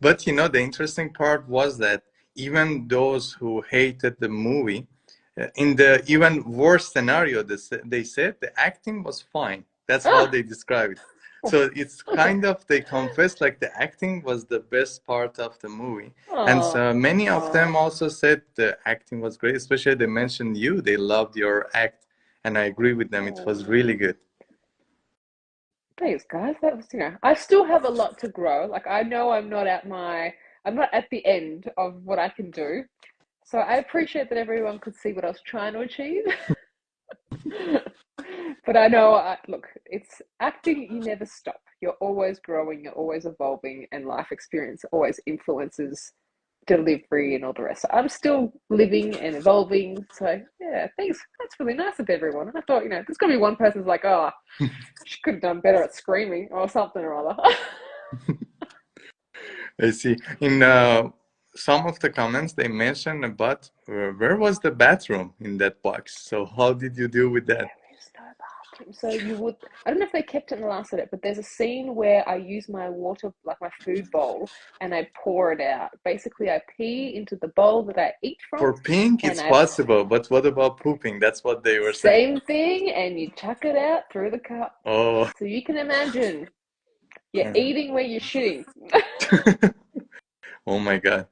But the interesting part was that even those who hated the movie, in the even worse scenario, they said the acting was fine. That's how Ah, they describe it. So it's kind of, they confessed like the acting was the best part of the movie. And oh, so many of oh, them also said the acting was great, especially they mentioned you. They loved your act. And I agree with them. It was really oh. good. Thanks, guys. That was, I still have a lot to grow. Like I know I'm not at the end of what I can do. So I appreciate that everyone could see what I was trying to achieve. But I know, look, it's acting, you never stop. You're always growing, you're always evolving, and life experience always influences delivery and all the rest. So I'm still living and evolving. So, yeah, thanks. That's really nice of everyone. I thought, there's going to be one person who's like, oh, she could have done better at screaming or something or other. I see. In some of the comments, they mentioned about where was the bathroom in that box. So how did you deal with that? There is no bathroom. So you would, I don't know if they kept it in the last edit, but there's a scene where I use my water, like my food bowl, and I pour it out. Basically, I pee into the bowl that I eat from, For peeing, and it's I, possible, but what about pooping? That's what they were saying. same thing, and you chuck it out through the cup. Oh, So you can imagine you're eating where you're shitting. oh my God.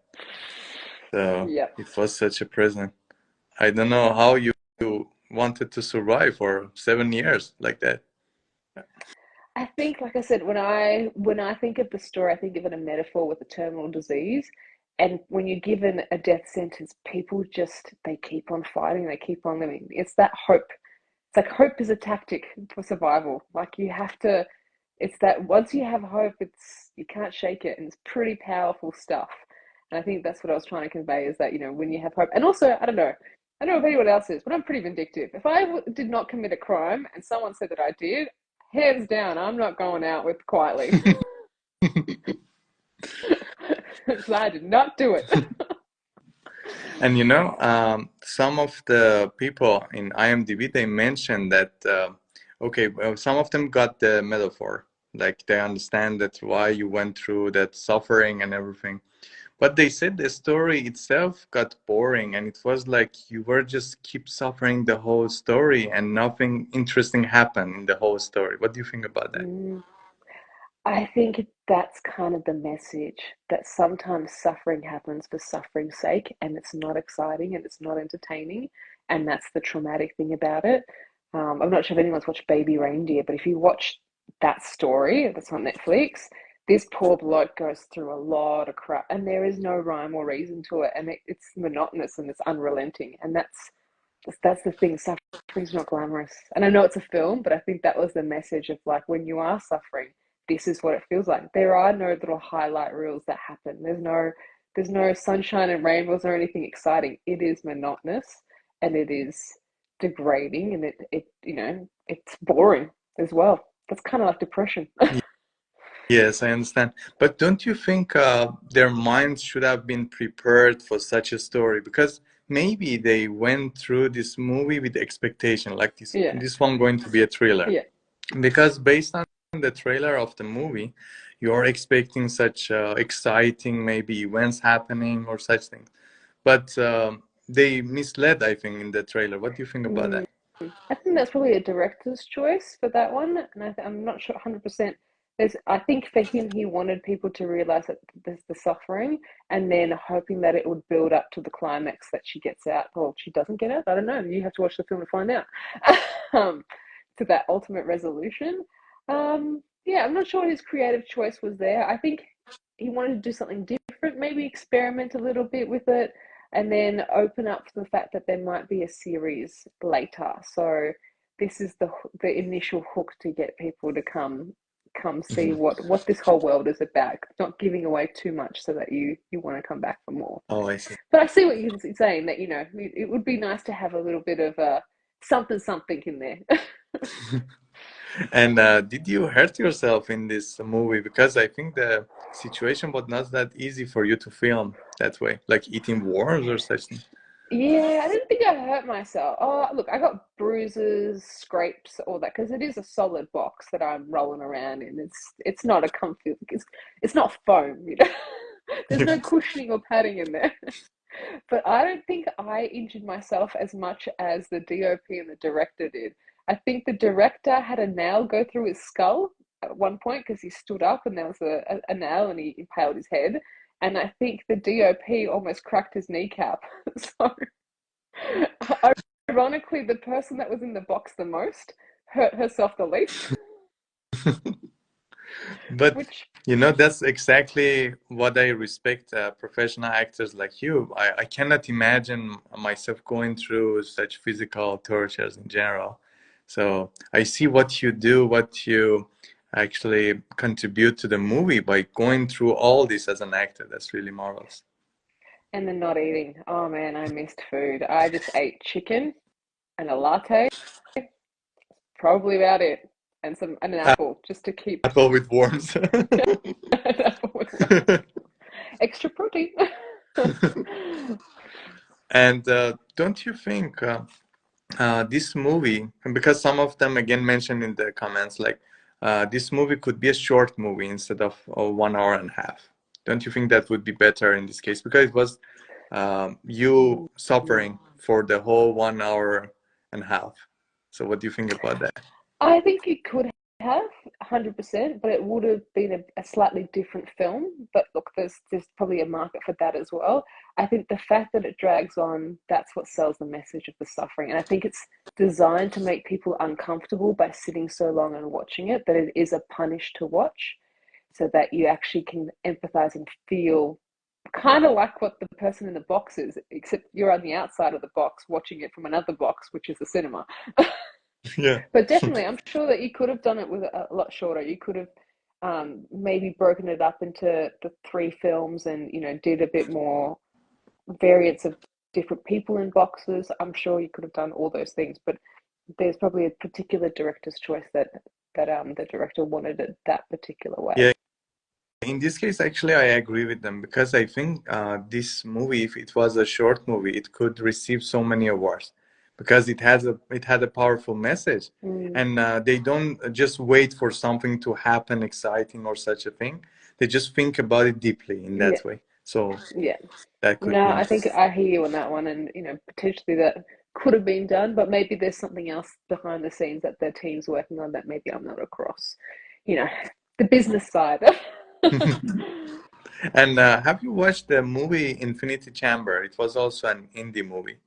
So Yep. it was such a prison. I don't know how you wanted to survive for 7 years like that. I think, like I said, when I think of the story, I think of it a metaphor with a terminal disease. And when you're given a death sentence, people just they keep on fighting, they keep on living. It's that hope. It's like hope is a tactic for survival. Like you have to. It's that once you have hope, it's you can't shake it, and it's pretty powerful stuff. And I think that's what I was trying to convey is that when you have hope, and also I don't know if anyone else is, but I'm pretty vindictive. If I did not commit a crime and someone said that I did, hands down, I'm not going out with quietly. Because I did not do it. And some of the people in IMDb, they mentioned that, okay, well, some of them got the metaphor, like they understand that why you went through that suffering and everything. But they said the story itself got boring, and it was like you were just keep suffering the whole story, and nothing interesting happened in the whole story. What do you think about that? Mm, I think that's kind of the message that sometimes suffering happens for suffering's sake and it's not exciting and it's not entertaining. And that's the traumatic thing about it. I'm not sure if anyone's watched Baby Reindeer, but if you watch that story that's on Netflix, this poor bloke goes through a lot of crap and there is no rhyme or reason to it. And it's monotonous and it's unrelenting. And that's the thing. Suffering's not glamorous. And I know it's a film, but I think that was the message of like when you are suffering, this is what it feels like. There are no little highlight reels that happen. There's no sunshine and rainbows or anything exciting. It is monotonous and it is degrading and it's boring as well. That's kind of like depression. Yes, I understand. But don't you think their minds should have been prepared for such a story? Because maybe they went through this movie with expectation, like this Yeah, this one going to be a thriller. yeah. Because based on the trailer of the movie, you're expecting such exciting maybe events happening or such things. But they misled, I think, in the trailer. What do you think about Mm. that? I think that's probably a director's choice for that one, and I'm not sure 100%. I think for him, he wanted people to realize that there's the suffering, and then hoping that it would build up to the climax that she gets out. Well, she doesn't get out. I don't know. You have to watch the film to find out. um, to that ultimate resolution. Yeah, I'm not sure his creative choice was there. I think he wanted to do something different, maybe experiment a little bit with it and then open up to the fact that there might be a series later. So this is the initial hook to get people to come see Mhm. what this whole world is about. Not giving away too much so that you want to come back for more. Oh, I see. But I see what you're saying that it would be nice to have a little bit of something in there. And did you hurt yourself in this movie? Because I think the situation was not that easy for you to film that way, like eating worms or such thing. Yeah, I didn't think I hurt myself. Oh, look, I got bruises, scrapes, all that because it is a solid box that I'm rolling around in. It's not a comfy. It's not foam. There's no cushioning or padding in there. But I don't think I injured myself as much as the DOP and the director did. I think the director had a nail go through his skull at one point because he stood up and there was a nail and he impaled his head. And I think the DOP almost cracked his kneecap. So, ironically, the person that was in the box the most hurt herself the least, But which, that's exactly what I respect professional actors like you. I cannot imagine myself going through such physical tortures in general. So I see what you do, what you actually contribute to the movie by going through all this as an actor. That's really marvelous. and then not eating. Oh man, I missed food. I just ate chicken and a latte, probably about it, and an apple just to keep Apple with worms. an apple with extra protein. And don't you think this movie, and because some of them again mentioned in the comments, like this movie could be a short movie instead of 1 hour and a half. Don't you think that would be better in this case? Because it was you suffering for the whole 1 hour and a half. So what do you think about that? I think it could have 100%, but it would have been a slightly different film. But look, there's probably a market for that as well. I think the fact that it drags on, that's what sells the message of the suffering. And I think it's designed to make people uncomfortable by sitting so long and watching it, that it is a punish to watch, so that you actually can empathize and feel kind of like what the person in the box is, except you're on the outside of the box watching it from another box, which is the cinema. Yeah. But definitely, I'm sure that you could have done it with a lot shorter. You could have maybe broken it up into the three films and, did a bit more variants of different people in boxes. I'm sure you could have done all those things, but there's probably a particular director's choice that the director wanted it that particular way. Yeah. In this case, actually, I agree with them because I think this movie, if it was a short movie, it could receive so many awards because it had a powerful message, Mm, and they don't just wait for something to happen exciting or such a thing. They just think about it deeply in yeah, that way. So yeah. that could No, be I think interesting. I hear you on that one, and potentially that could have been done, but maybe there's something else behind the scenes that their team's working on that maybe I'm not across. You know, the business side. And have you watched the movie Infinity Chamber? It was also an indie movie.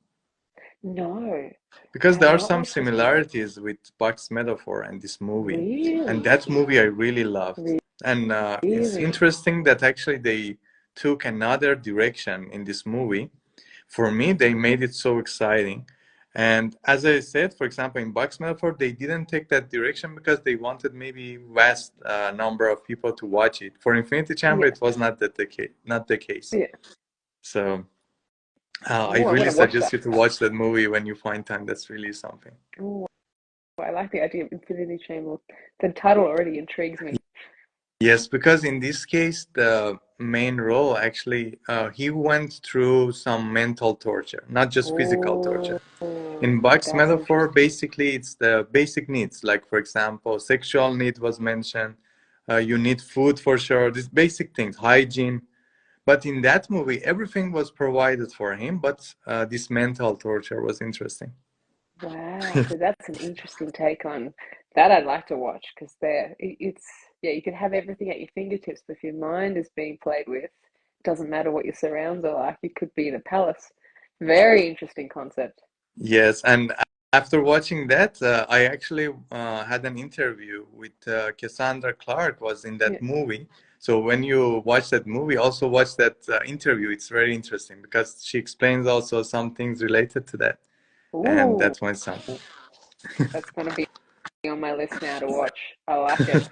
No, I Because have there are not some watched this one. similarities with Buck's metaphor and this movie. And Really, that movie I really loved. And it's really, interesting that actually they took another direction in this movie. For me, they made it so exciting. And as I said, for example, in Buck's metaphor, they didn't take that direction because they wanted maybe vast number of people to watch it. For Infinity Chamber, yeah, it was not the case. yeah. So I Oh, I'm really gonna watch suggest that. you to watch that movie when you find time. That's really something. Oh, I like the idea of Infinity Chamber. The title already intrigues me. Yes, because in this case, the main role actually, he went through some mental torture, not just physical torture. Oh, In Buck's that's metaphor, interesting. basically, it's the basic needs, like, for example, sexual need was mentioned. You need food for sure, these basic things, hygiene. But in that movie, everything was provided for him, but this mental torture was interesting. Wow, so that's an interesting take on that. I'd like to watch because it's yeah, you can have everything at your fingertips, but if your mind is being played with, it doesn't matter what your surrounds are like. You could be in a palace. Very interesting concept. Yes, and after watching that, I actually had an interview with Cassandra Clark was in Yeah. that movie. So when you watch that movie, also watch that interview. It's very interesting because she explains also some things related to that, and Ooh, that's why something. that's going to be on my list now to watch. I like it.